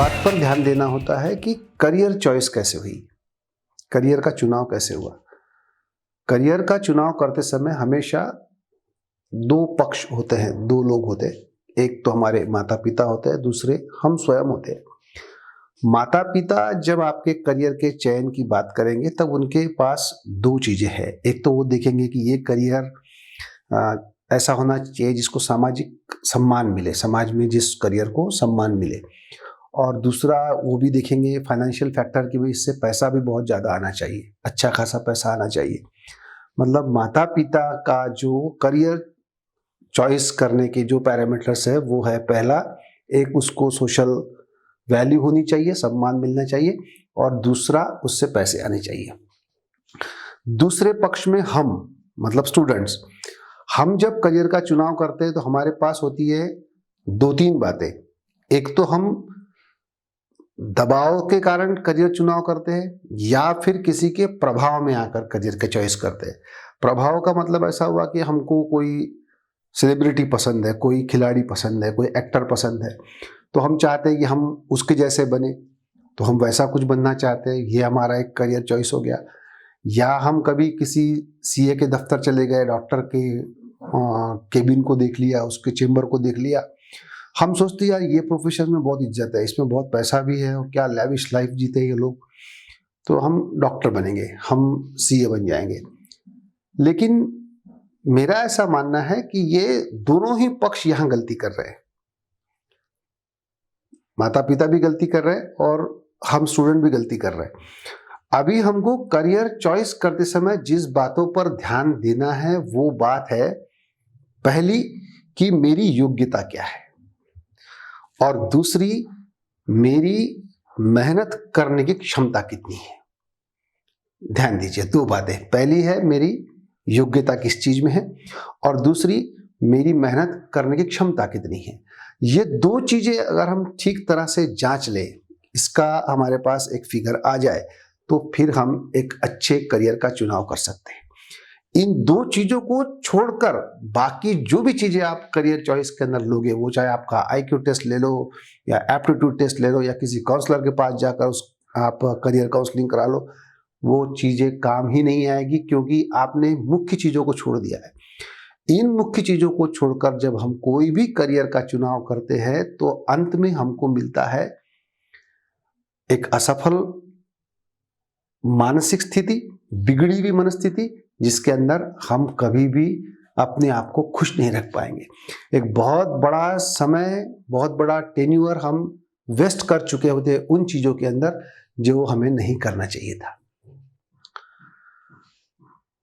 बात पर ध्यान देना होता है कि करियर चॉइस कैसे हुई, करियर का चुनाव कैसे हुआ। करियर का चुनाव करते समय हमेशा दो पक्ष होते हैं, दो लोग होते हैं। एक तो हमारे माता पिता होते हैं, दूसरे हम स्वयं होते हैं। माता पिता जब आपके करियर के चयन की बात करेंगे तब उनके पास दो चीजें हैं। एक तो वो देखेंगे कि ये करियर ऐसा होना चाहिए जिसको सामाजिक सम्मान मिले, समाज में जिस करियर को सम्मान मिले। और दूसरा वो भी देखेंगे फाइनेंशियल फैक्टर की भी, इससे पैसा भी बहुत ज़्यादा आना चाहिए, अच्छा खासा पैसा आना चाहिए। मतलब माता पिता का जो करियर चॉइस करने के जो पैरामीटर्स है वो है, पहला एक उसको सोशल वैल्यू होनी चाहिए, सम्मान मिलना चाहिए, और दूसरा उससे पैसे आने चाहिए। दूसरे पक्ष में हम मतलब स्टूडेंट्स, हम जब करियर का चुनाव करते हैं तो हमारे पास होती है दो तीन बातें। एक तो हम दबाव के कारण करियर चुनाव करते हैं या फिर किसी के प्रभाव में आकर करियर के चॉइस करते हैं। प्रभाव का मतलब ऐसा हुआ कि हमको कोई सेलिब्रिटी पसंद है, कोई खिलाड़ी पसंद है, कोई एक्टर पसंद है, तो हम चाहते हैं कि हम उसके जैसे बने, तो हम वैसा कुछ बनना चाहते हैं, ये हमारा एक करियर चॉइस हो गया। या हम कभी किसी सीए के दफ्तर चले गए, डॉक्टर के केबिन को देख लिया, उसके चेम्बर को देख लिया, हम सोचते हैं यार ये प्रोफेशन में बहुत इज्जत है, इसमें बहुत पैसा भी है और क्या लैविश लाइफ जीते ये लोग, तो हम डॉक्टर बनेंगे, हम सीए बन जाएंगे। लेकिन मेरा ऐसा मानना है कि ये दोनों ही पक्ष यहां गलती कर रहे हैं। माता पिता भी गलती कर रहे हैं और हम स्टूडेंट भी गलती कर रहे हैं। अभी हमको करियर चॉइस करते समय जिस बातों पर ध्यान देना है वो बात है, पहली कि मेरी योग्यता क्या है, और दूसरी मेरी मेहनत करने की क्षमता कितनी है। ध्यान दीजिए, दो बातें, पहली है मेरी योग्यता किस चीज में है, और दूसरी मेरी मेहनत करने की क्षमता कितनी है। ये दो चीजें अगर हम ठीक तरह से जांच लें, इसका हमारे पास एक फिगर आ जाए, तो फिर हम एक अच्छे करियर का चुनाव कर सकते हैं। इन दो चीजों को छोड़कर बाकी जो भी चीजें आप करियर चॉइस के अंदर लोगे, वो चाहे आपका आईक्यू टेस्ट ले लो या एप्टीट्यूड टेस्ट ले लो या किसी काउंसलर के पास जाकर आप करियर काउंसलिंग करा लो, वो चीजें काम ही नहीं आएगी, क्योंकि आपने मुख्य चीजों को छोड़ दिया है। इन मुख्य चीजों को छोड़कर जब हम कोई भी करियर का चुनाव करते हैं तो अंत में हमको मिलता है एक असफल मानसिक स्थिति, बिगड़ी हुई मनस्थिति, जिसके अंदर हम कभी भी अपने आप को खुश नहीं रख पाएंगे। एक बहुत बड़ा समय, बहुत बड़ा टेन्योर हम वेस्ट कर चुके होते हैं उन चीजों के अंदर जो हमें नहीं करना चाहिए था।